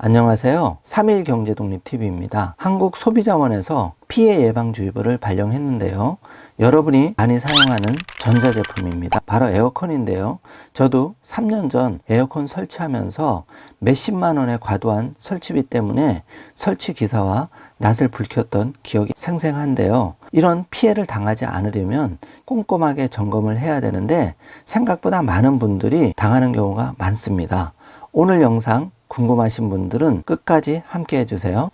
안녕하세요. 3일 경제독립TV입니다. 한국소비자원에서 피해 예방주의보를 발령했는데요. 여러분이 많이 사용하는 전자제품입니다. 바로 에어컨인데요. 저도 3년 전 에어컨 설치하면서 몇십만 원의 과도한 설치비 때문에 설치 기사와 낯을 불켰던 기억이 생생한데요. 이런 피해를 당하지 않으려면 꼼꼼하게 점검을 해야 되는데 생각보다 많은 분들이 당하는 경우가 많습니다. 오늘 영상 궁금하신 분들은 끝까지 함께 해주세요.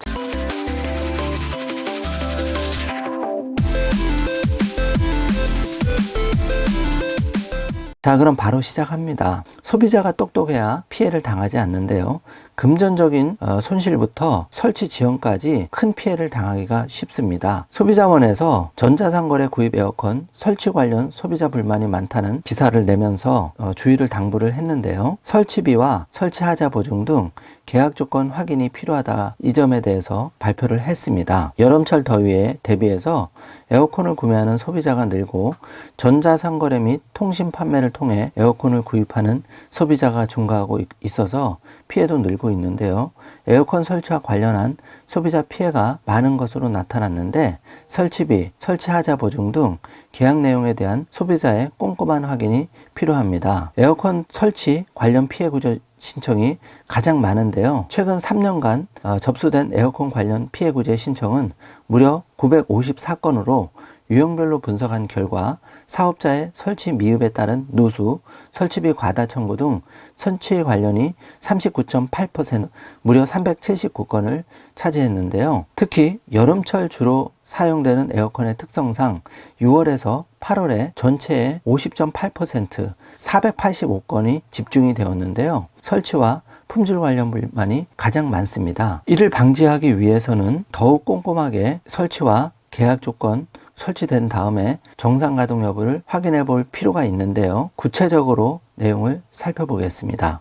자, 그럼 바로 시작합니다. 소비자가 똑똑해야 피해를 당하지 않는데요. 금전적인 손실부터 설치 지연까지 큰 피해를 당하기가 쉽습니다. 소비자원에서 전자상거래 구입 에어컨 설치 관련 소비자 불만이 많다는 기사를 내면서 주의를 당부를 했는데요. 설치비와 설치 하자 보증 등 계약 조건 확인이 필요하다, 이 점에 대해서 발표를 했습니다. 여름철 더위에 대비해서 에어컨을 구매하는 소비자가 늘고 전자상거래 및 통신 판매를 통해 에어컨을 구입하는 소비자가 증가하고 있어서 피해도 늘고 있는데요. 에어컨 설치와 관련한 소비자 피해가 많은 것으로 나타났는데 설치비, 설치하자 보증 등 계약 내용에 대한 소비자의 꼼꼼한 확인이 필요합니다. 에어컨 설치 관련 피해 구조 신청이 가장 많은데요. 최근 3년간 접수된 에어컨 관련 피해 구제 신청은 무려 954건으로 유형별로 분석한 결과 사업자의 설치 미흡에 따른 누수, 설치비 과다 청구 등 설치 관련이 39.8%, 무려 379건을 차지했는데요. 특히 여름철 주로 사용되는 에어컨의 특성상 6월에서 8월에 전체의 50.8%, 485건이 집중이 되었는데요. 설치와 품질 관련 불만이 가장 많습니다. 이를 방지하기 위해서는 더욱 꼼꼼하게 설치와 계약 조건 설치된 다음에 정상 가동 여부를 확인해 볼 필요가 있는데요. 구체적으로 내용을 살펴보겠습니다.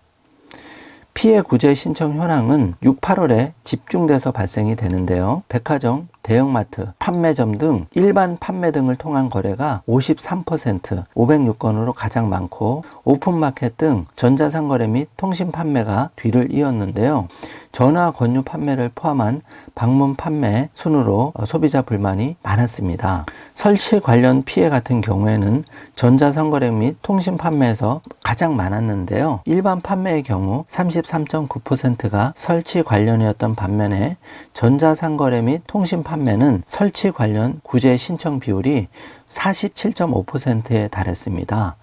피해 구제 신청 현황은 6, 8월에 집중돼서 발생이 되는데요. 백화점, 대형마트, 판매점 등 일반 판매 등을 통한 거래가 53%, 506건으로 가장 많고 오픈마켓 등 전자상거래 및 통신 판매가 뒤를 이었는데요. 전화 권유 판매를 포함한 방문 판매 순으로 소비자 불만이 많았습니다. 설치 관련 피해 같은 경우에는 전자상거래 및 통신 판매에서 가장 많았는데요. 일반 판매의 경우 33.9%가 설치 관련이었던 반면에 전자상거래 및 통신 판매는 설치 관련 구제 신청 비율이 47.5%에 달했습니다.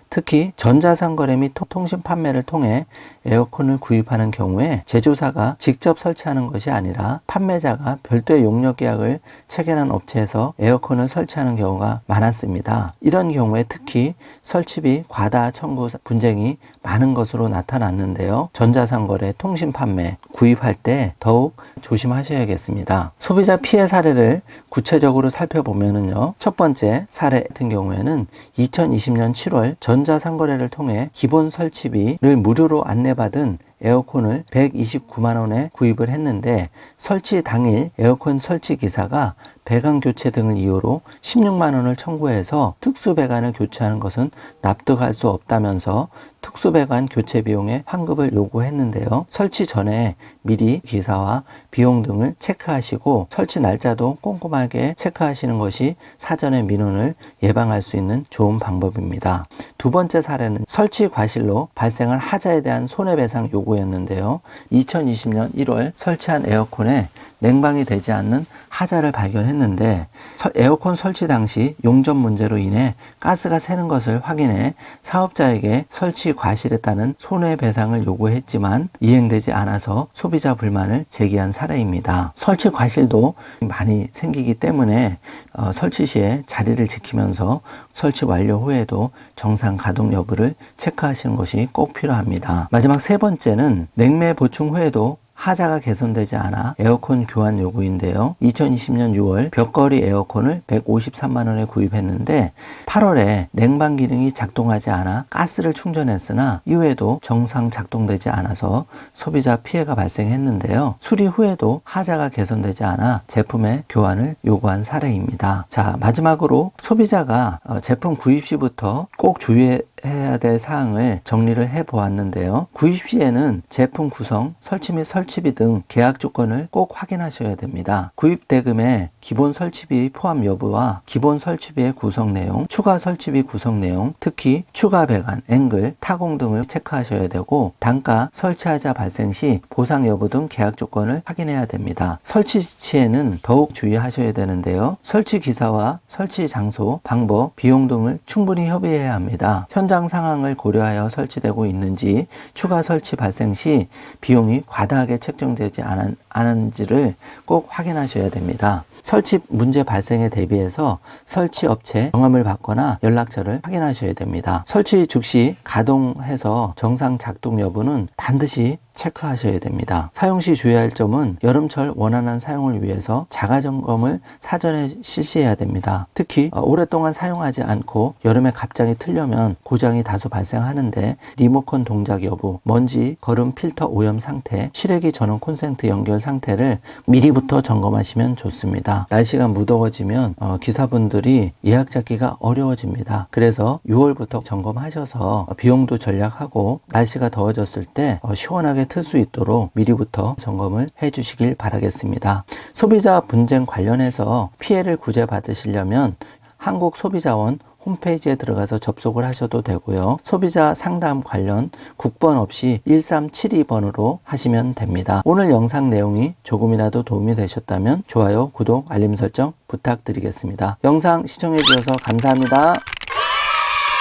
특히 전자상거래 및 통신 판매를 통해 에어컨을 구입하는 경우에 제조사가 직접 설치하는 것이 아니라 판매자가 별도의 용역 계약을 체결한 업체에서 에어컨을 설치하는 경우가 많았습니다. 이런 경우에 특히 설치비 과다 청구 분쟁이 많은 것으로 나타났는데요. 전자상거래, 통신 판매 구입할 때 더욱 조심하셔야겠습니다. 소비자 피해 사례를 구체적으로 살펴보면요. 첫 번째 사례 같은 경우에는 2020년 7월 전자상거래를 통해 기본 설치비를 무료로 안내받은 에어컨을 129만 원에 구입을 했는데 설치 당일 에어컨 설치 기사가 배관 교체 등을 이유로 16만 원을 청구해서 특수 배관을 교체하는 것은 납득할 수 없다면서 특수 배관 교체 비용의 환급을 요구했는데요. 설치 전에 미리 기사와 비용 등을 체크하시고 설치 날짜도 꼼꼼하게 체크하시는 것이 사전의 민원을 예방할 수 있는 좋은 방법입니다. 두 번째 사례는 설치 과실로 발생한 하자에 대한 손해배상 요구였는데요. 2020년 1월 설치한 에어컨에 냉방이 되지 않는 하자를 발견했는데 에어컨 설치 당시 용접 문제로 인해 가스가 새는 것을 확인해 사업자에게 설치 과실에 따른 손해배상을 요구했지만 이행되지 않아서 소비자 불만을 제기한 사례입니다. 설치 과실도 많이 생기기 때문에 설치 시에 자리를 지키면서 설치 완료 후에도 정상 가동 여부를 체크하시는 것이 꼭 필요합니다. 마지막 세 번째는 냉매 보충 후에도 하자가 개선되지 않아 에어컨 교환 요구인데요. 2020년 6월 벽걸이 에어컨을 153만 원에 구입했는데 8월에 냉방 기능이 작동하지 않아 가스를 충전했으나 이후에도 정상 작동되지 않아서 소비자 피해가 발생했는데요. 수리 후에도 하자가 개선되지 않아 제품의 교환을 요구한 사례입니다. 자, 마지막으로 소비자가 제품 구입 시부터 꼭 주의해야 구입해야 될 사항을 정리를 해 보았는데요. 구입 시에는 제품 구성, 설치 및 설치비 등 계약 조건을 꼭 확인하셔야 됩니다. 구입 대금에 기본 설치비 포함 여부와 기본 설치비의 구성 내용, 추가 설치비 구성 내용, 특히 추가 배관, 앵글, 타공 등을 체크하셔야 되고, 단가, 설치하자 발생 시 보상 여부 등 계약 조건을 확인해야 됩니다. 설치 시에는 더욱 주의하셔야 되는데요. 설치 기사와 설치 장소, 방법, 비용 등을 충분히 협의해야 합니다. 현장 상황을 고려하여 설치되고 있는지, 추가 설치 발생 시 비용이 과다하게 책정되지 않은지를 꼭 확인하셔야 됩니다. 설치 문제 발생에 대비해서 설치 업체 경험을 받거나 연락처를 확인하셔야 됩니다. 설치 즉시 가동해서 정상 작동 여부는 반드시 체크하셔야 됩니다. 사용 시 주의할 점은 여름철 원활한 사용을 위해서 자가 점검을 사전에 실시해야 됩니다. 특히 오랫동안 사용하지 않고 여름에 갑자기 틀려면 고장이 다소 발생하는데, 리모컨 동작 여부, 먼지, 거름 필터 오염 상태, 실외기 전원 콘센트 연결 상태를 미리부터 점검하시면 좋습니다. 날씨가 무더워지면 기사분들이 예약 잡기가 어려워집니다. 그래서 6월부터 점검하셔서 비용도 절약하고 날씨가 더워졌을 때 시원하게 틀 수 있도록 미리부터 점검을 해 주시길 바라겠습니다. 소비자 분쟁 관련해서 피해를 구제받으시려면 한국소비자원 홈페이지에 들어가서 접속을 하셔도 되고요. 소비자 상담 관련 국번 없이 1372번으로 하시면 됩니다. 오늘 영상 내용이 조금이라도 도움이 되셨다면 좋아요, 구독, 알림 설정 부탁드리겠습니다. 영상 시청해 주셔서 감사합니다.